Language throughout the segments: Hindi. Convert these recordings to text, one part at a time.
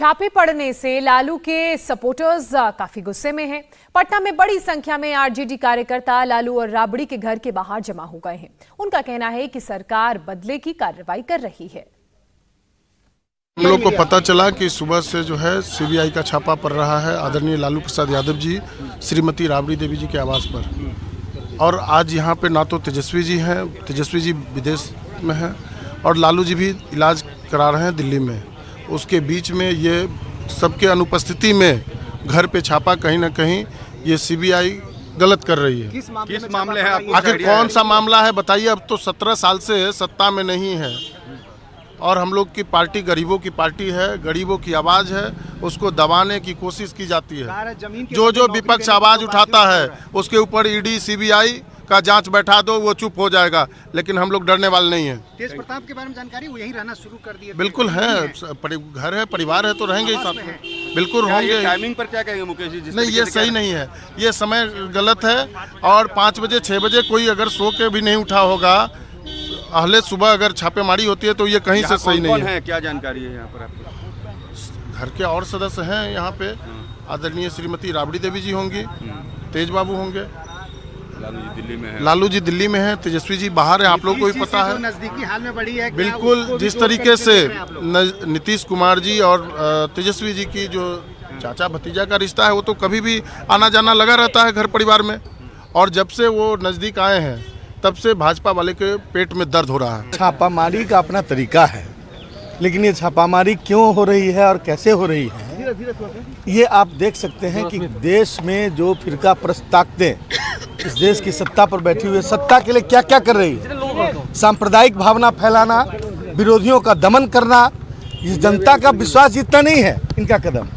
छापे पड़ने से लालू के सपोर्टर्स काफी गुस्से में हैं। पटना में बड़ी संख्या में आरजेडी कार्यकर्ता लालू और राबड़ी के घर के बाहर जमा हो गए हैं। उनका कहना है कि सरकार बदले की कार्रवाई कर रही है। हम लोग को पता चला कि सुबह से जो है सीबीआई का छापा पड़ रहा है आदरणीय लालू प्रसाद यादव जी, श्रीमती राबड़ी देवी जी के आवास पर। और आज यहाँ पे ना तो तेजस्वी जी हैं, तेजस्वी जी विदेश में हैं और लालू जी भी इलाज करा रहे हैं दिल्ली में। उसके बीच में ये सबके अनुपस्थिति में घर पे छापा कहीं ना कहीं ये सीबीआई गलत कर रही है। किस मामले है? आखिर कौन सा मामला है बताइए। अब तो 17 साल से सत्ता में नहीं है और हम लोग की पार्टी गरीबों की पार्टी है, गरीबों की आवाज़ है, उसको दबाने की कोशिश की जाती है। जो विपक्ष आवाज़ उठाता है उसके ऊपर ईडी सीबीआई का जांच बैठा दो, वो चुप हो जाएगा। लेकिन हम लोग डरने वाले नहीं हैं। तेज प्रताप के बारे में जानकारी, वो यहीं रहना शुरू कर दिए? बिल्कुल है, घर है, परिवार है तो रहेंगे ही साथ में। बिल्कुल होंगे। टाइमिंग पर क्या कहेंगे मुकेश जी? नहीं, ये सही नहीं है, ये समय गलत है। और 5 बजे 6 बजे कोई अगर सो के भी नहीं उठा होगा, अहले सुबह अगर छापेमारी होती है तो ये कहीं से सही नहीं है। क्या जानकारी है यहाँ पर आपको? घर के और सदस्य हैं यहाँ पे। आदरणीय श्रीमती राबड़ी देवी जी होंगी, तेज बाबू होंगे, लालू जी दिल्ली में है, तेजस्वी जी बाहर है। आप लोग को भी पता है नजदीकी हाल में बढ़ी है। बिल्कुल जिस तरीके से नीतीश कुमार जी और तेजस्वी जी की जो चाचा भतीजा का रिश्ता है वो तो कभी भी आना जाना लगा रहता है घर परिवार में। और जब से वो नज़दीक आए हैं तब से भाजपा वाले के पेट में दर्द हो रहा है। छापामारी का अपना तरीका है, लेकिन ये छापामारी क्यों हो रही है और कैसे हो रही है ये आप देख सकते हैं कि देश में जो फिरका परस्त ताकतें इस देश की सत्ता पर बैठी हुई है, सत्ता के लिए क्या क्या कर रही है। सांप्रदायिक भावना फैलाना, विरोधियों का दमन करना, इस जनता का विश्वास जीतना नहीं है इनका कदम।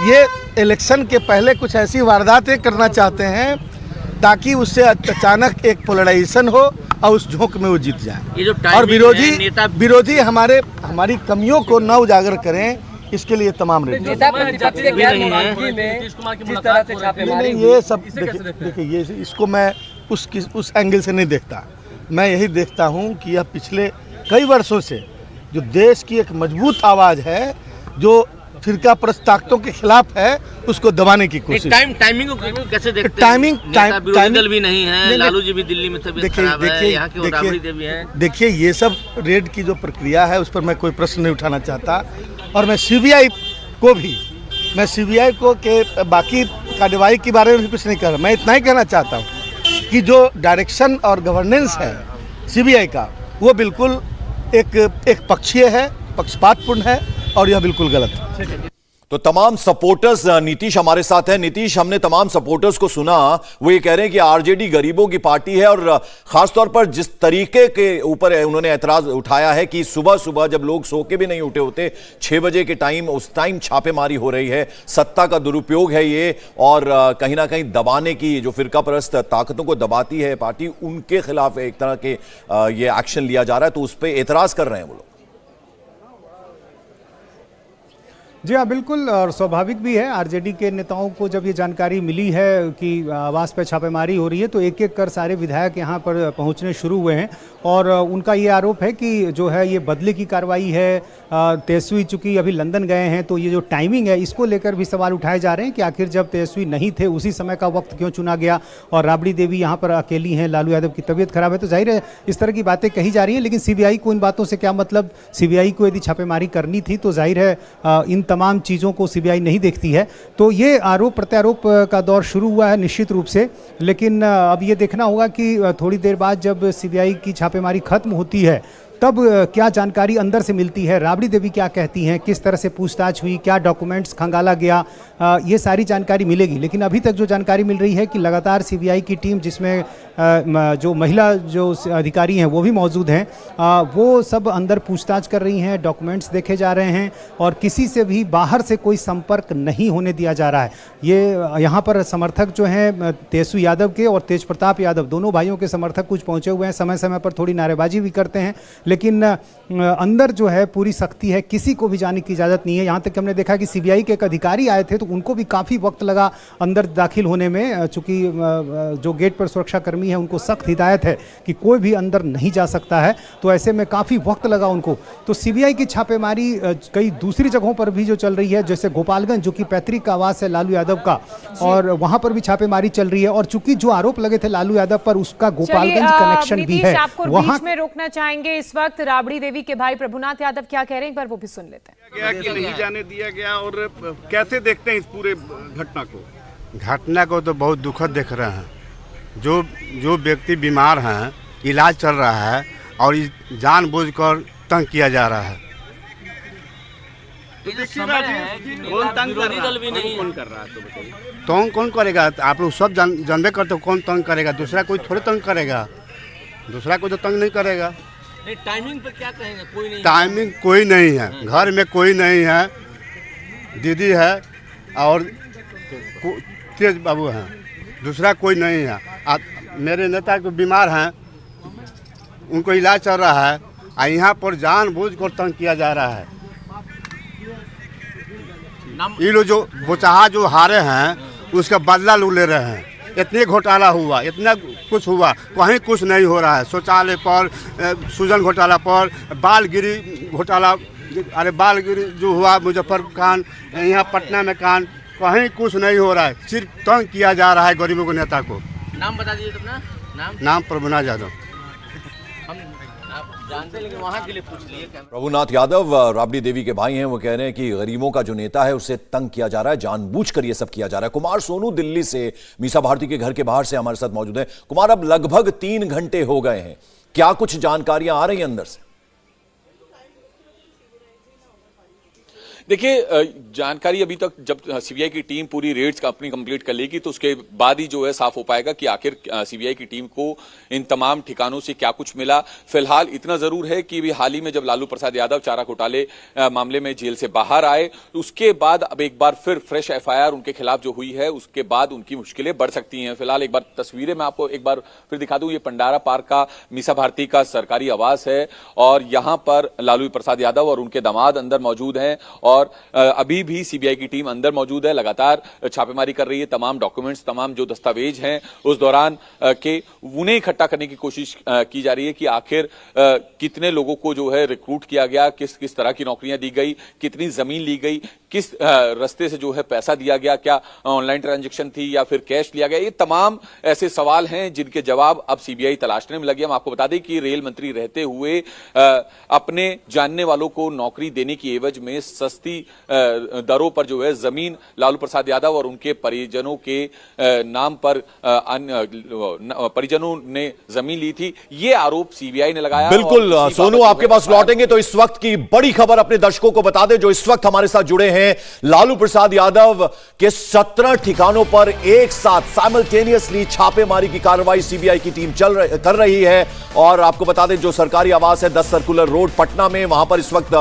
ये इलेक्शन के पहले कुछ ऐसी वारदातें करना चाहते हैं ताकि उससे अचानक एक पोलराइजेशन हो और उस झोंक में वो जीत जाए। और विरोधी हमारी कमियों को न उजागर करें, इसके लिए तमाम ये सब देखिए, ये इसको मैं उस एंगल से नहीं देखता। मैं यही देखता हूँ कि यह पिछले कई वर्षों से जो देश की एक मजबूत आवाज़ है, जो फिरका परस्त ताकतों के खिलाफ है, उसको दबाने की कोशिश। टाइमिंग को कैसे देखते हैं? टाइमिंग भी नहीं है, लालू जी भी दिल्ली में तबीयत खराब है, यहाँ के राबड़ी देवी हैं। देखिए, ये सब रेड की जो प्रक्रिया है उस पर मैं कोई प्रश्न नहीं उठाना चाहता। और मैं सीबीआई को के बाकी कार्रवाई के बारे में भी कुछ नहीं कह रहा। मैं इतना ही कहना चाहता हूँ कि जो डायरेक्शन और गवर्नेंस है सीबीआई का, वो बिल्कुल एक पक्षीय है, पक्षपातपूर्ण है और यह बिल्कुल गलत है। तो तमाम सपोर्टर्स, नीतीश हमारे साथ हैं। नीतीश, हमने तमाम सपोर्टर्स को सुना, वो ये कह रहे हैं कि आरजेडी गरीबों की पार्टी है और खासतौर पर जिस तरीके के ऊपर उन्होंने ऐतराज उठाया है कि सुबह सुबह जब लोग सो के भी नहीं उठे होते, 6 बजे के टाइम, उस टाइम छापेमारी हो रही है, सत्ता का दुरुपयोग है ये। और कहीं ना कहीं दबाने की, जो फिरका परस्त ताकतों को दबाती है पार्टी, उनके खिलाफ एक तरह के ये एक्शन लिया जा रहा है, तो उस पर एतराज कर रहे हैं वो लोग। जी हाँ, बिल्कुल। और स्वाभाविक भी है, आरजेडी के नेताओं को जब ये जानकारी मिली है कि आवास पर छापेमारी हो रही है तो एक एक कर सारे विधायक यहाँ पर पहुँचने शुरू हुए हैं। और उनका ये आरोप है कि जो है ये बदले की कार्रवाई है। तेजस्वी चूँकि अभी लंदन गए हैं तो ये जो टाइमिंग है इसको लेकर भी सवाल उठाए जा रहे हैं कि आखिर जब तेजस्वी नहीं थे उसी समय का वक्त क्यों चुना गया, और राबड़ी देवी यहाँ पर अकेली हैं, लालू यादव की तबीयत खराब है, तो जाहिर है इस तरह की बातें कही जा रही हैं। लेकिन सीबीआई को इन बातों से क्या मतलब? सीबीआई को यदि छापेमारी करनी थी तो जाहिर है इन तमाम चीज़ों को सीबीआई नहीं देखती है। तो ये आरोप प्रत्यारोप का दौर शुरू हुआ है निश्चित रूप से। लेकिन अब ये देखना होगा कि थोड़ी देर बाद जब सीबीआई की छापेमारी खत्म होती है तब क्या जानकारी अंदर से मिलती है, राबड़ी देवी क्या कहती हैं, किस तरह से पूछताछ हुई, क्या डॉक्यूमेंट्स खंगाला गया, ये सारी जानकारी मिलेगी। लेकिन अभी तक जो जानकारी मिल रही है कि लगातार सीबीआई की टीम, जिसमें जो महिला जो अधिकारी हैं वो भी मौजूद हैं, वो सब अंदर पूछताछ कर रही हैं, डॉक्यूमेंट्स देखे जा रहे हैं और किसी से भी बाहर से कोई संपर्क नहीं होने दिया जा रहा है। ये यहाँ पर समर्थक जो हैं तेजस्वी यादव के और तेज प्रताप यादव, दोनों भाइयों के समर्थक कुछ पहुँचे हुए हैं, समय समय पर थोड़ी नारेबाजी भी करते हैं। लेकिन अंदर जो है पूरी सख्ती है, किसी को भी जाने की इजाज़त नहीं है। यहाँ तक कि हमने देखा कि सीबीआई के एक अधिकारी आए थे तो उनको भी काफ़ी वक्त लगा अंदर दाखिल होने में, चूँकि जो गेट पर सुरक्षाकर्मी है उनको सख्त हिदायत है कि कोई भी अंदर नहीं जा सकता है, तो ऐसे में काफ़ी वक्त लगा उनको। तो सीबीआई की छापेमारी कई दूसरी जगहों पर भी जो चल रही है, जैसे गोपालगंज जो कि पैतृक आवास है लालू यादव का, और वहाँ पर भी छापेमारी चल रही है। और चूंकि जो आरोप लगे थे लालू यादव पर उसका गोपालगंज कनेक्शन भी है। आपको बीच में रोकना चाहेंगे इस वक्त राबड़ी देवी के भाई प्रभुनाथ यादव क्या कह रहे हैं, एक बार वो भी सुन लेते हैं। गया कि नहीं जाने दिया गया और कैसे देखते हैं इस पूरे घटना को? घटना को तो बहुत दुखद देख रहे हैं। जो व्यक्ति बीमार हैं, इलाज चल रहा है और जानबूझकर तंग किया जा रहा है। तो समय है कि विरोधी दल भी नहीं कौन कर रहा है तो बताइए। तंग कौन करेगा? आप लोग सब जानबे करते हो कौन तंग करेगा। दूसरा कोई थोड़े तंग करेगा, दूसरा कोई तो तंग नहीं करेगा। नहीं, टाइमिंग पर क्या कहेंगे? कोई नहीं, टाइमिंग कोई नहीं है, घर में कोई नहीं है, दीदी है और तेज बाबू हैं, दूसरा कोई नहीं है। मेरे नेता को बीमार हैं, उनको इलाज चल रहा है और यहाँ पर जानबूझकर तंग किया जा रहा है। ये लोग जो बोचाहा जो हारे हैं उसका बदला लोग ले रहे हैं। इतने घोटाला हुआ, इतना कुछ हुआ, कहीं कुछ नहीं हो रहा है। शौचालय पर, सूजन घोटाला पर, बालगिरी घोटाला, अरे बालगिरी जो हुआ मुजफ्फरपुर कांड, यहाँ पटना में कांड, कहीं कुछ नहीं हो रहा है। सिर्फ तंग किया जा रहा है गरीबों को, नेता को। नाम बता दीजिए अपना नाम प्रभुनाथ यादव। आप जानते हैं, लेकिन वहाँ के लिए पूछ लिए। प्रभुनाथ यादव राबड़ी देवी के भाई हैं। वो कह रहे हैं कि गरीबों का जो नेता है उसे तंग किया जा रहा है, जानबूझकर ये सब किया जा रहा है। कुमार सोनू दिल्ली से मीसा भारती के घर के बाहर से हमारे साथ मौजूद हैं। कुमार, अब लगभग 3 घंटे हो गए हैं, क्या कुछ जानकारियां आ रही हैं अंदर से? देखिए, जानकारी अभी तक जब सीबीआई की टीम पूरी रेड्स अपनी कंप्लीट कर लेगी तो उसके बाद ही जो है साफ हो पाएगा कि आखिर सीबीआई की टीम को इन तमाम ठिकानों से क्या कुछ मिला। फिलहाल इतना जरूर है कि भी हाल ही में जब लालू प्रसाद यादव चारा घोटाले मामले में जेल से बाहर आए, उसके बाद अब एक बार फिर फ्रेश एफआईआर उनके खिलाफ जो हुई है, उसके बाद उनकी मुश्किलें बढ़ सकती हैं। फिलहाल एक बार तस्वीरें मैं आपको एक बार फिर दिखा दूं। ये पंडारा पार्क का मीसा भारती का सरकारी आवास है और यहां पर लालू प्रसाद यादव और उनके दामाद अंदर मौजूद हैं और अभी भी सीबीआई की टीम अंदर मौजूद है, लगातार छापेमारी कर रही है। तमाम डॉक्यूमेंट्स, तमाम जो दस्तावेज हैं उस दौरान के उन्हें इकट्ठा करने की कोशिश की जा रही है कि आखिर कितने लोगों को जो है रिक्रूट किया गया, किस किस तरह की नौकरियां दी गई, कितनी जमीन ली गई, किस रास्ते से जो है पैसा दिया गया, क्या ऑनलाइन ट्रांजैक्शन थी या फिर कैश लिया गया। ये तमाम ऐसे सवाल हैं जिनके जवाब अब सीबीआई तलाशने में लगी। हम आपको बता दें कि रेल मंत्री रहते हुए अपने जानने वालों को नौकरी देने की एवज में सस्ती दरों पर जो है जमीन लालू प्रसाद यादव और उनके परिजनों के नाम पर परिजनों ने जमीन ली थी, ये आरोप सीबीआई ने लगाया। बिल्कुल सोनू, आपके पास लौटेंगे तो इस वक्त की बड़ी खबर अपने दर्शकों को बता दें जो इस वक्त हमारे साथ जुड़े हैं। लालू प्रसाद यादव के 17 ठिकानों पर एक साथ साइमल्टेनियसली छापेमारी की कार्रवाई सीबीआई की टीम कर रही है। और आपको बता दें जो सरकारी आवास है 10 सर्कुलर रोड पटना में, वहां पर इस वक्त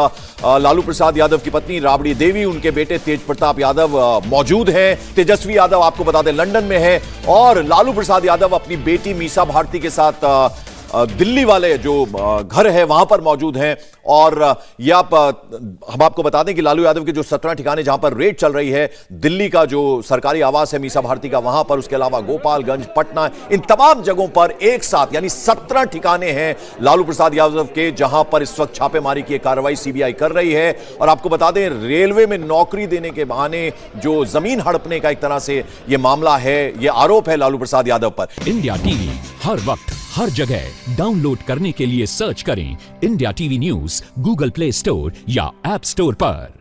लालू प्रसाद यादव की पत्नी राबड़ी देवी, उनके बेटे तेज प्रताप यादव मौजूद हैं। तेजस्वी यादव आपको बता दें लंदन में है और लालू प्रसाद यादव अपनी बेटी मीसा भारती के साथ दिल्ली वाले जो घर है वहां पर मौजूद हैं। और यह हम आपको बता दें कि लालू यादव के जो 17 ठिकाने जहां पर रेड चल रही है, दिल्ली का जो सरकारी आवास है मीसा भारती का वहां पर, उसके अलावा गोपालगंज, पटना, इन तमाम जगहों पर एक साथ यानी 17 ठिकाने हैं लालू प्रसाद यादव के जहां पर इस वक्त छापेमारी की कार्रवाई सीबीआई कर रही है। और आपको बता दें रेलवे में नौकरी देने के बहाने जो जमीन हड़पने का एक तरह से यह मामला है, यह आरोप है लालू प्रसाद यादव पर। इंडिया टीवी हर वक्त हर जगह डाउनलोड करने के लिए सर्च करें India TV news Google play store या ऐप स्टोर पर।